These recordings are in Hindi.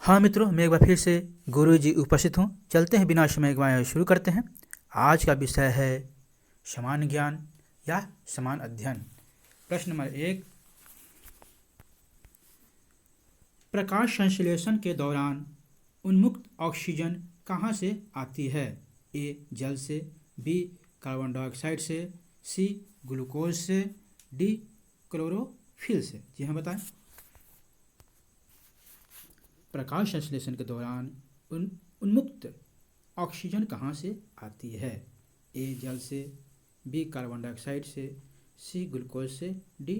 हाँ मित्रों, मैं एक बार फिर से गुरु जी उपस्थित हूँ। चलते हैं बिना समय गवाए, शुरू करते हैं। आज का विषय है समान ज्ञान या समान अध्ययन। प्रश्न नंबर 1, प्रकाश संश्लेषण के दौरान उन्मुक्त ऑक्सीजन कहाँ से आती है? ए जल से, बी कार्बन डाइऑक्साइड से, सी ग्लूकोज से, डी क्लोरोफिल से। जी हाँ बताएं। प्रकाश संश्लेषण के दौरान उन्मुक्त ऑक्सीजन कहाँ से आती है? ए जल से, बी कार्बन डाइऑक्साइड से, सी ग्लूकोज से, डी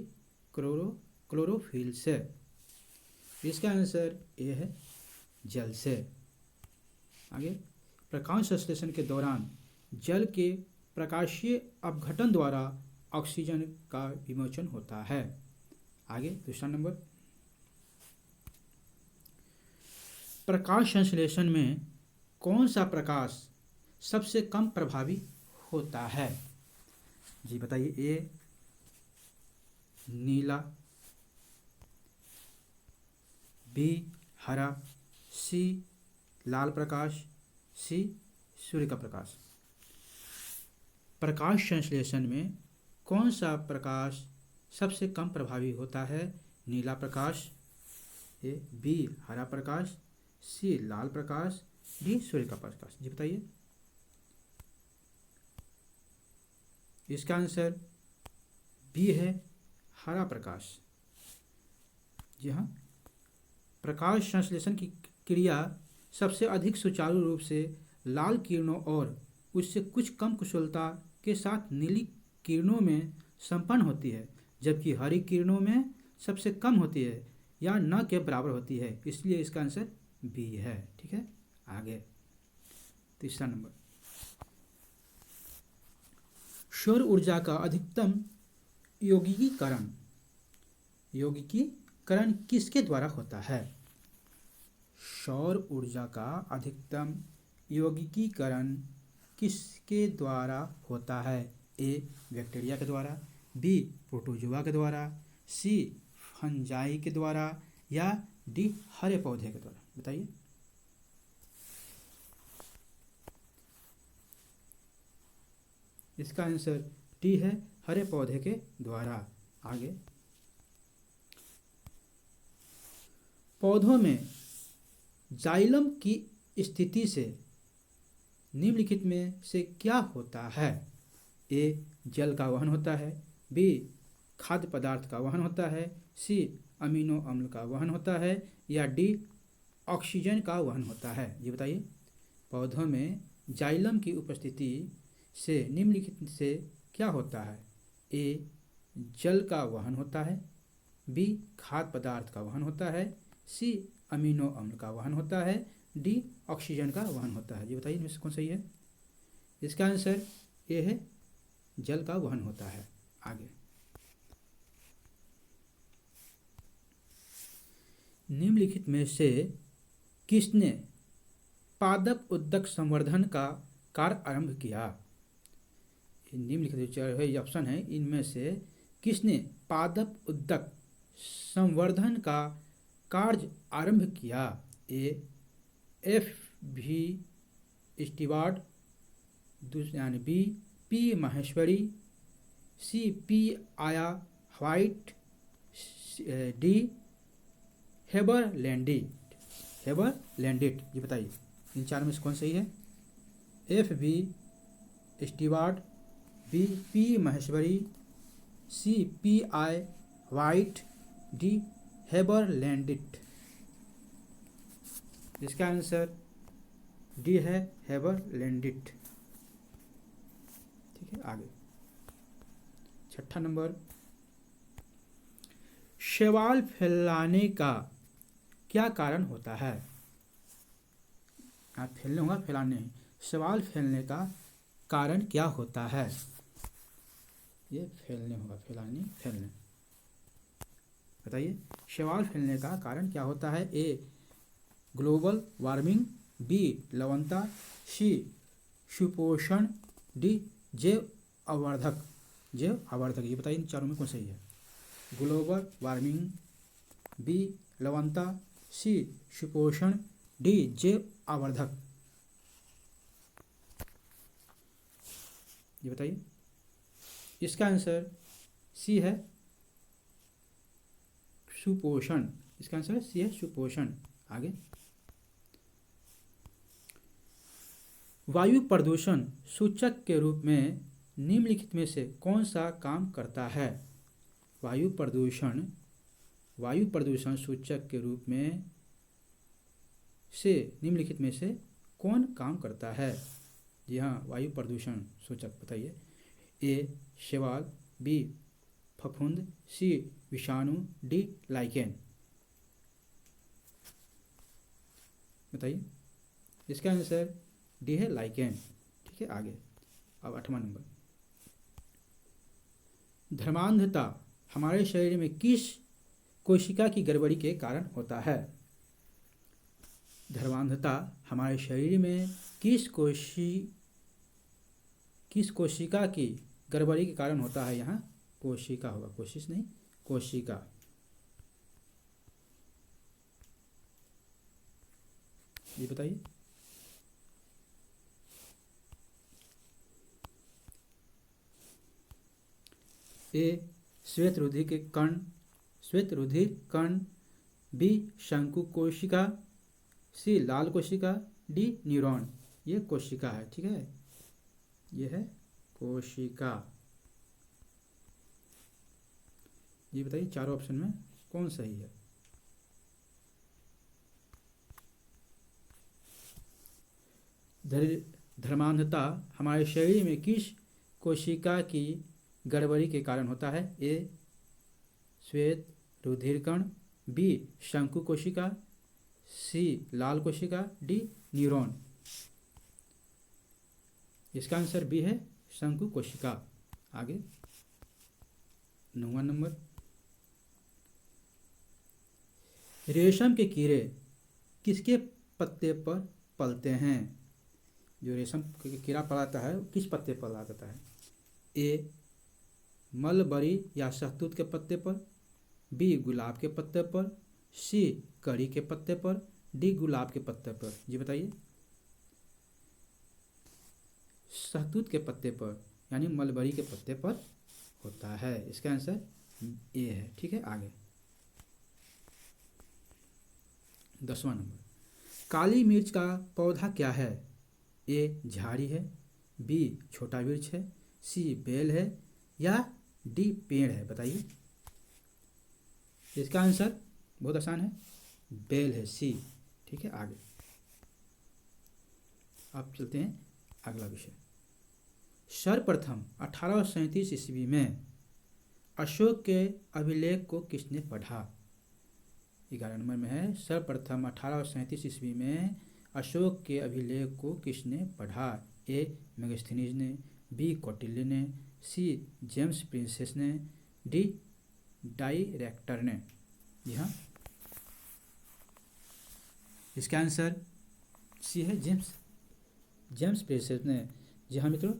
क्लोरोफिल से। इसका आंसर ए है जल से। आगे, प्रकाश संश्लेषण के दौरान जल के प्रकाशीय अपघटन द्वारा ऑक्सीजन का विमोचन होता है। आगे दूसरा नंबर, प्रकाश संश्लेषण में कौन सा प्रकाश सबसे कम प्रभावी होता है? जी बताइए। ए नीला, बी हरा, सी लाल प्रकाश, सी सूर्य का प्रकाश। प्रकाश संश्लेषण में कौन सा प्रकाश सबसे कम प्रभावी होता है? नीला प्रकाश, ए बी हरा प्रकाश, सी लाल प्रकाश, डी सूर्य का प्रकाश। जी बताइए। इसका आंसर बी है हरा प्रकाश। जी हाँ, प्रकाश संश्लेषण की क्रिया सबसे अधिक सुचारू रूप से लाल किरणों और उससे कुछ कम कुशलता के साथ नीली किरणों में संपन्न होती है, जबकि हरी किरणों में सबसे कम होती है या न के बराबर होती है। इसलिए इसका आंसर बी है। ठीक है। आगे तीसरा नंबर, सौर ऊर्जा का अधिकतम यौगिकीकरण किसके द्वारा होता है? सौर ऊर्जा का अधिकतम यौगिकीकरण किसके द्वारा होता है? ए बैक्टीरिया के द्वारा, बी प्रोटोजोआ के द्वारा, सी फंजाई के द्वारा, या डी हरे पौधे के द्वारा। बताइए। इसका आंसर डी है हरे पौधे के द्वारा। आगे, पौधों में जाइलम की स्थिति से निम्नलिखित में से क्या होता है? ए जल का वहन होता है, बी खाद्य पदार्थ का वहन होता है, सी अमीनो अम्ल का वहन होता है, या डी ऑक्सीजन का वहन होता है। ये बताइए। पौधों में जाइलम की उपस्थिति से निम्नलिखित से क्या होता है? ए जल का वहन होता है, बी खाद्य पदार्थ का वहन होता है, सी अमीनो अम्ल का वहन होता है, डी ऑक्सीजन का वहन होता है। ये बताइए इनमें से कौन सही है? इसका आंसर ए है जल का वहन होता है। आगे, निम्नलिखित में से किसने पादप उद्दक संवर्धन का कार्य आरंभ किया? निम्नलिखित जो है ऑप्शन है, इनमें से किसने पादप उद्दक संवर्धन का कार्य आरंभ किया? ए एफ भी स्टीवार्ट, यानी B P Maheshwari, C P आया व्हाइट, डी हेबर लैंडिट। ये बताइए इन चार में से कौन सही है? F B Stewart, B P Maheshwari, C P I White, D Haberlandt. इसका आंसर डी है हेबर लैंडिट। ठीक है। आगे छठा नंबर, शैवाल फैलाने का क्या कारण होता है? आप फैलने होगा, फैलाने। शैवाल फैलने का कारण क्या होता है? ये फैलने होगा, फैलने। बताइए। शैवाल फैलने का कारण क्या होता है? ए ग्लोबल वार्मिंग, बी लवणता, सी सुपोषण, डी जैव आवर्धक। ये बताइए इन चारों में कौन सही है? ग्लोबल वार्मिंग, बी लवणता, सी सुपोषण, डी जैव आवर्धक। ये बताइए। इसका आंसर सी है सुपोषण। इसका आंसर सी है सुपोषण। आगे, वायु प्रदूषण सूचक के रूप में निम्नलिखित में से कौन सा काम करता है? वायु प्रदूषण सूचक के रूप में से निम्नलिखित में से कौन काम करता है? जी हाँ, वायु प्रदूषण सूचक बताइए। ए शैवाल, बी फफूंद, सी विषाणु, डी लाइकेन। बताइए। इसका आंसर डी है लाइकेन। ठीक है, आगे। अब 8वां नंबर, धर्मांधता हमारे शरीर में किस कोशिका की गड़बड़ी के कारण होता है? धर्मांधता हमारे शरीर में किस कोशिका की गड़बड़ी के कारण होता है? यहाँ कोशिका होगा, कोशिश नहीं, कोशिका। ये बताइए। ए श्वेत रुधिर कण, बी शंकु कोशिका, सी लाल कोशिका, डी न्यूरॉन। ये कोशिका है। ठीक है, ये है कोशिका। ये बताइए चारों ऑप्शन में कौन सही है? धर्मांधता हमारे शरीर में किस कोशिका की गड़बड़ी के कारण होता है? ए श्वेत रुधिर कण, बी शंकु कोशिका, सी लाल कोशिका, डी न्यूरॉन। इसका आंसर बी है शंकु कोशिका। आगे 9वां नंबर, रेशम के कीड़े किसके पत्ते पर पलते हैं? जो रेशम के कीड़ा पलाता है किस पत्ते पर पलाता है? ए मलबरी या शहतूत के पत्ते पर, बी गुलाब के पत्ते पर, सी कड़ी के पत्ते पर, डी गुलाब के पत्ते पर। जी बताइए। शहतूत के पत्ते पर यानी मलबरी के पत्ते पर होता है। इसका आंसर ए है। ठीक है, आगे 10वां नंबर, काली मिर्च का पौधा क्या है? ए झाड़ी है, बी छोटा वृक्ष है, सी बेल है, या डी पेड़ है? बताइए। इसका आंसर बहुत आसान है, बेल है, सी। ठीक है, आगे अब चलते हैं अगला विषय। सर्वप्रथम 1837 ईस्वी में अशोक के अभिलेख को किसने पढ़ा? 11 नंबर में है, सर्वप्रथम 1837 ईस्वी में अशोक के अभिलेख को किसने पढ़ा? ए मेगास्थनीज ने, बी कौटिल्य ने, सी जेम्स प्रिंसेस ने, डी डायरेक्टर ने। जी हाँ, इसका आंसर सी है जेम्स प्रिंसेस ने। जी हाँ मित्रों,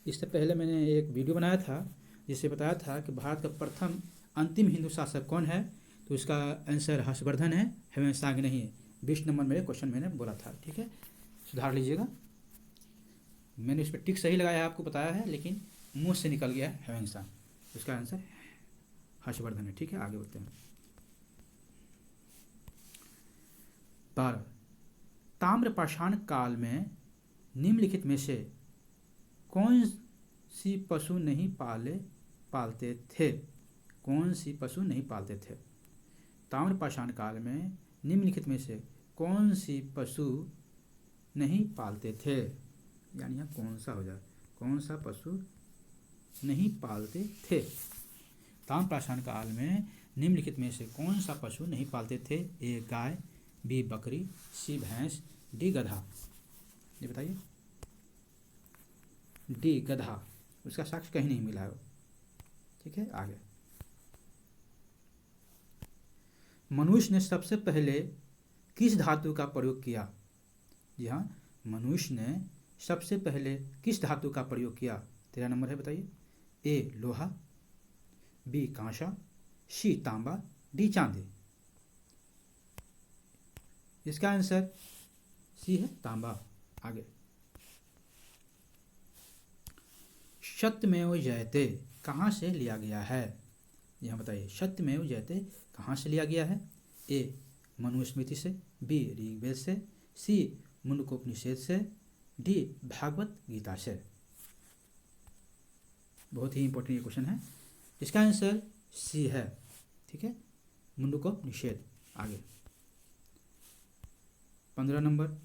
इससे पहले मैंने एक वीडियो बनाया था जिससे बताया था कि भारत का प्रथम अंतिम हिंदू शासक कौन है, तो इसका आंसर हर्षवर्धन है, हेमंत सांग नहीं है। 20 नंबर मेरे क्वेश्चन मैंने बोला था। ठीक है, सुधार लीजिएगा। मैंने इस पर टिक सही लगाया है, आपको बताया है, लेकिन मुंह से निकल गया है हेमंत सांग। इसका आंसर हर्षवर्धन है। ठीक है, आगे बढ़ते हैं। 12, ताम्रपाषाण काल में निम्नलिखित में से कौन सी पशु नहीं पालते थे? कौन सी पशु नहीं पालते थे? ताम्रपाषाण काल में निम्नलिखित में से कौन सी पशु नहीं पालते थे? यानी यहाँ कौन सा हो जाए, कौन सा पशु नहीं पालते थे? ताम्रपाषाण काल में निम्नलिखित में से कौन सा पशु नहीं पालते थे? ए गाय, बी बकरी, सी भैंस, डी गधा। ये बताइए। डी गधा, उसका साक्ष्य कहीं नहीं मिला है। ठीक है, आगे। मनुष्य ने सबसे पहले किस धातु का प्रयोग किया? जी हाँ, मनुष्य ने सबसे पहले किस धातु का प्रयोग किया? 13 नंबर है, बताइए। ए लोहा, बी कांसा, सी तांबा, डी चांदी। इसका आंसर सी है तांबा। आगे, सत्यमेव जयते कहाँ से लिया गया है? यहाँ बताइए, सत्यमेव जयते कहाँ से लिया गया है? ए मनुस्मृति से, बी ऋग्वेद से, सी मुंडकोपनिषद से, डी भागवत गीता से। बहुत ही इंपॉर्टेंट ये क्वेश्चन है। इसका आंसर सी है, ठीक है, मुंडकोपनिषद। आगे 15 नंबर,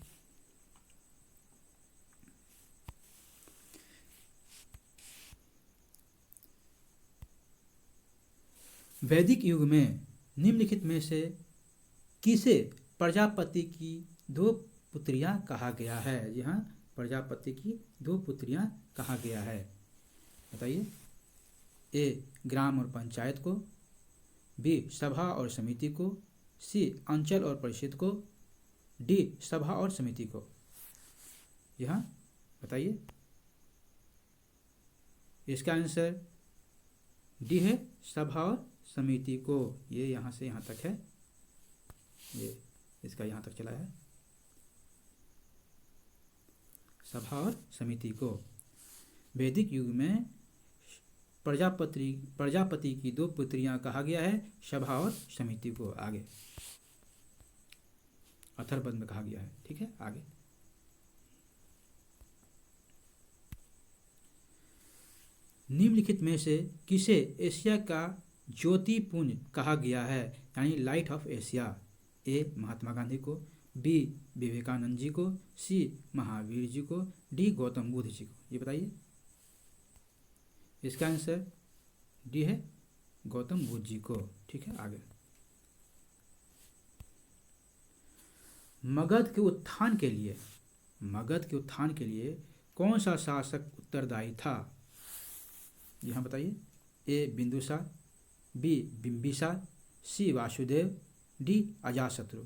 वैदिक युग में निम्नलिखित में से किसे प्रजापति की दो पुत्रियां कहा गया है? जी हाँ, प्रजापति की दो पुत्रियां कहा गया है, बताइए। ए ग्राम और पंचायत को, बी सभा और समिति को, सी अंचल और परिषद को, डी सभा और समिति को। यहाँ बताइए। इसका आंसर डी है, सभा और समिति को। ये यहाँ से यहाँ तक है, ये इसका यहाँ तक चला है, सभा और समिति को। वैदिक युग में प्रजापति की दो पुत्रियां कहा गया है, सभा और समिति को। आगे अथर्ववेद में कहा गया है, ठीक है। आगे निम्नलिखित में से किसे एशिया का ज्योतिपुंज कहा गया है, यानी लाइट ऑफ एशिया? ए महात्मा गांधी को, बी विवेकानंद जी को, सी महावीर जी को, डी गौतम बुद्ध जी को। ये बताइए। इसका आंसर डी है, गौतम बुद्ध जी को, ठीक है। आगे मगध के उत्थान के लिए कौन सा शासक उत्तरदायी था? जी हाँ बताइए। ए बिंदुसार, बी बिंबिसार, सी वासुदेव, डी अजातशत्रु।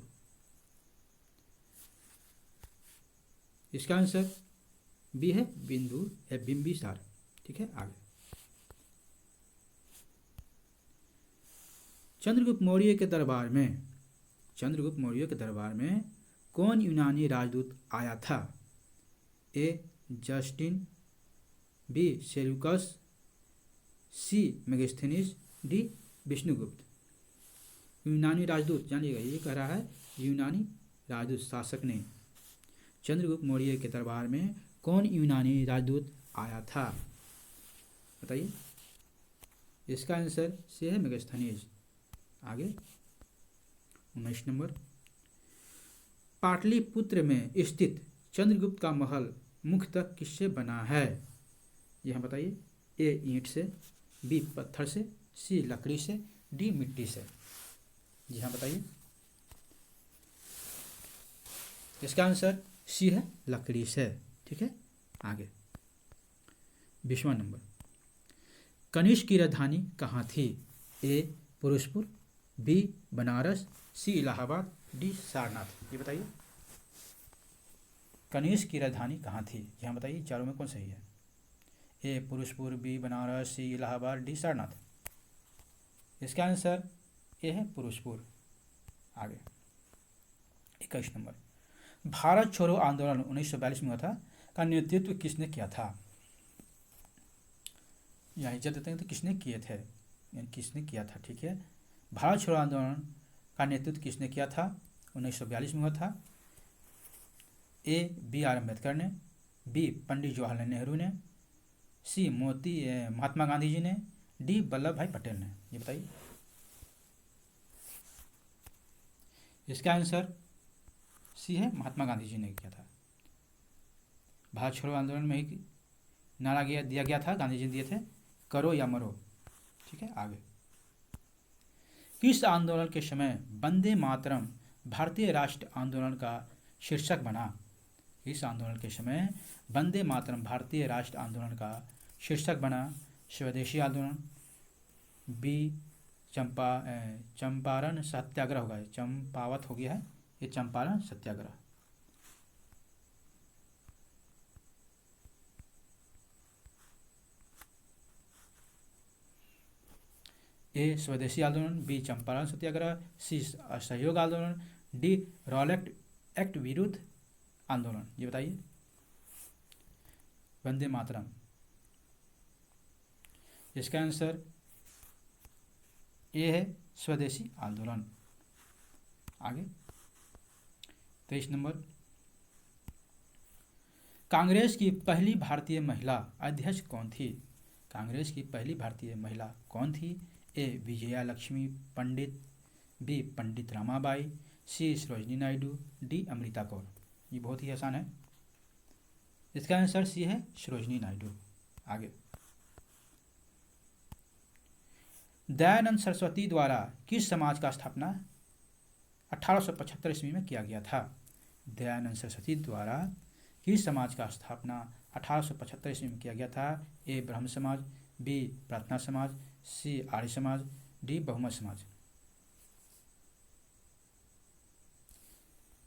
इसका आंसर बी है, बिंबिसार, ठीक है। आगे चंद्रगुप्त मौर्य के दरबार में कौन यूनानी राजदूत आया था? ए जस्टिन, बी सेल्यूकस, सी मेगास्थनीज, डी विष्णुगुप्त। यूनानी राजदूत जानिएगा, ये कह रहा है यूनानी राजदूत शासक ने चंद्रगुप्त मौर्य के दरबार में कौन यूनानी राजदूत आया था, बताइए। इसका आंसर सी है, मेगास्थनीज। आगे 19 नंबर, पाटलिपुत्र में स्थित चंद्रगुप्त का महल मुख्यतः किससे बना है? यह बताइए। ए ईंट से, बी पत्थर से, सी लकड़ी से, डी मिट्टी से। जी हाँ बताइए। इसका आंसर सी है, लकड़ी से, ठीक है। आगे 20वां नंबर, कनिष्क की राजधानी कहाँ थी? ए पुरुषपुर, बी बनारस, सी इलाहाबाद, डी सारनाथ। ये बताइए। कनिष्क की राजधानी कहाँ थी? यहाँ बताइए, चारों में कौन सही है? ए पुरुषपुर, बी बनारस, सी इलाहाबाद, डी सारनाथ। इसका आंसर ए है, पुरुषपुर। आगे 21 नंबर, भारत छोड़ो आंदोलन 1942 में हुआ था, का नेतृत्व किसने किया था? यहाँ इज्जत देते हैं तो किसने किए थे, यानी किसने किया था, ठीक है। भारत छोड़ो आंदोलन का नेतृत्व किसने किया था? 1942 में हुआ था। ए बी आर अम्बेडकर ने, बी पंडित जवाहरलाल नेहरू ने, सी महात्मा गांधी जी ने, डी वल्लभ भाई पटेल ने। ये बताइए। इसका आंसर सी है, महात्मा गांधी जी ने किया था। भारत छोड़ो आंदोलन में ही नारा दिया गया था, गांधी जी दिए थे, करो या मरो, ठीक है। आगे किस आंदोलन के समय वंदे मातरम भारतीय राष्ट्र आंदोलन का शीर्षक बना? इस आंदोलन के समय वंदे मातरम भारतीय राष्ट्र आंदोलन का शीर्षक बना। स्वदेशी आंदोलन, बी चंपारण सत्याग्रह होगा, चंपावत हो गया है, ये चंपारण सत्याग्रह। ए स्वदेशी आंदोलन, बी चंपारण सत्याग्रह, सी असहयोग आंदोलन, डी रॉलेट एक्ट विरुद्ध आंदोलन, ये बताइए। वंदे मातरम, इसका आंसर ए है स्वदेशी आंदोलन। आगे 23 नंबर, कांग्रेस की पहली भारतीय महिला अध्यक्ष कौन थी? कांग्रेस की पहली भारतीय महिला कौन थी? ए विजया लक्ष्मी पंडित, बी पंडित रमाबाई, सी सरोजिनी नायडू, डी अमृता कौर। ये बहुत ही आसान है, इसका आंसर सी है सरोजिनी नायडू। आगे, दयानंद सरस्वती द्वारा किस समाज का स्थापना 1875 ईस्वी में किया गया था? दयानंद सरस्वती द्वारा किस समाज का स्थापना 1875 ईस्वी में किया गया था? ए ब्रह्म समाज, बी प्रार्थना समाज, सी आर्य समाज, डी बहुमत समाज।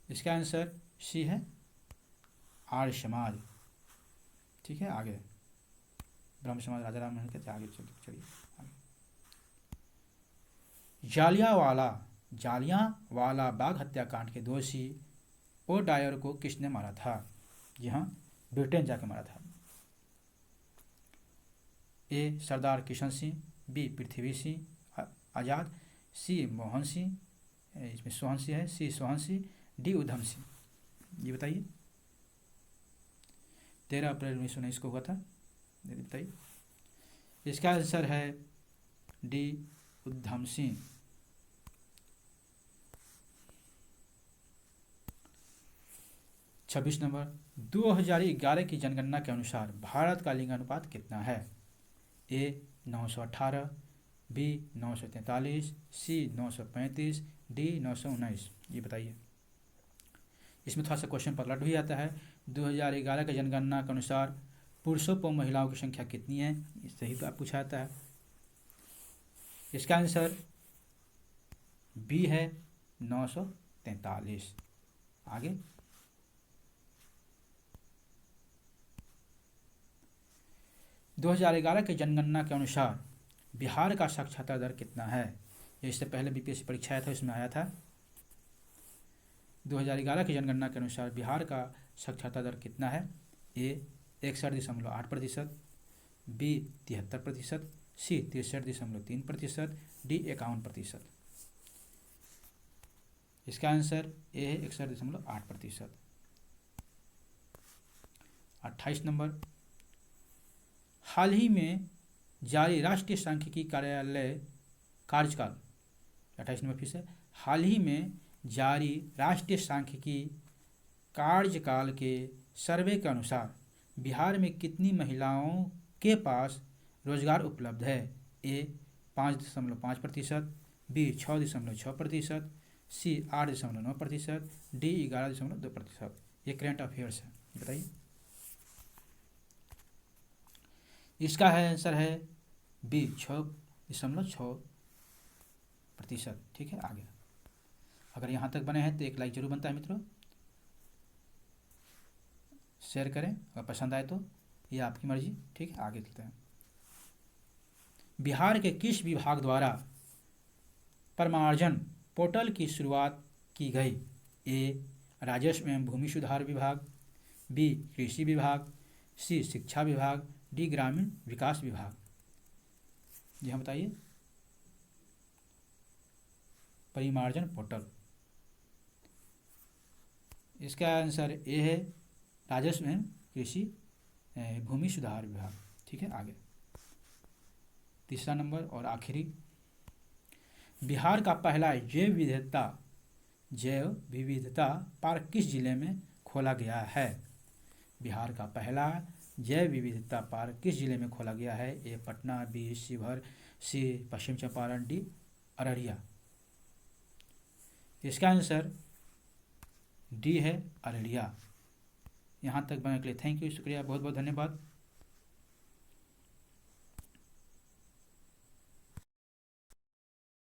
इसका आंसर सी है आर्य समाज। ठीक है, आगे ब्रह्म समाज राजा राम मोहन कहते। आगे चलिए, जालियांवाला बाग हत्याकांड के दोषी ओ डायर को किसने मारा था? जी हाँ, ब्रिटेन जाके मारा था। ए सरदार किशन सिंह, बी पृथ्वी सिंह आजाद, सी मोहन सिंह, इसमें सोहन सिंह है, सी सोहन सिंह, डी उधम सिंह। ये बताइए। 13 अप्रैल 1919 को हुआ था, बताइए। इसका आंसर है डी उधम सिंह। 26 नंबर, 2011 की जनगणना के अनुसार भारत का लिंगानुपात कितना है? ए 918, बी 943, सी 935, डी 919। ये बताइए। इसमें थोड़ा सा क्वेश्चन पलट भी आता है। 2011 के जनगणना के अनुसार पुरुषों पर महिलाओं की संख्या कितनी है, सही तो आप पूछा जाता है। इसका आंसर बी है 943। आगे, दो 2011 के जनगणना के अनुसार बिहार का साक्षरता दर कितना है? ये इससे पहले बीपीएससी परीक्षा आया था, इसमें आया था। 2011 की जनगणना के अनुसार बिहार का साक्षरता दर कितना है? ए 61.8%, बी 73%, सी 63.3%, डी 51%। इसका आंसर ए है 61.8%। 28 नंबर, हाल ही में जारी राष्ट्रीय सांख्यिकी कार्यालय कार्यकाल, 28 नंबर फिर से, हाल ही में जारी राष्ट्रीय सांख्यिकी कार्यकाल के सर्वे के अनुसार बिहार में कितनी महिलाओं के पास रोजगार उपलब्ध है? ए 5.5%, बी 6.6%, सी 8.9%, डी 11.2%। ये करंट अफेयर्स है, बताइए। इसका है आंसर है बी 6.6%। ठीक है, आगे अगर यहाँ तक बने हैं तो एक लाइक जरूर बनता है मित्रों। शेयर करें अगर पसंद आए तो, ये आपकी मर्जी। ठीक है, आगे चलते हैं। बिहार के किस विभाग द्वारा परमार्जन पोर्टल की शुरुआत की गई? ए राजस्व एवं भूमि सुधार विभाग, बी कृषि विभाग, सी शिक्षा विभाग, डी ग्रामीण विकास विभाग। जी हाँ, बताइए। परिमार्जन पोर्टल, इसका आंसर ए है राजस्व एवं कृषि भूमि सुधार विभाग। ठीक है, आगे तीसरा नंबर और आखिरी, बिहार का पहला जैव विविधता पार्क किस जिले में खोला गया है? बिहार का पहला जैव विविधता पार्क किस जिले में खोला गया है? ए पटना, बी शिवहर, सी पश्चिम चंपारण, डी अररिया। इसका आंसर डी है अररिया। यहाँ तक बनने के लिए थैंक यू, शुक्रिया, बहुत बहुत धन्यवाद।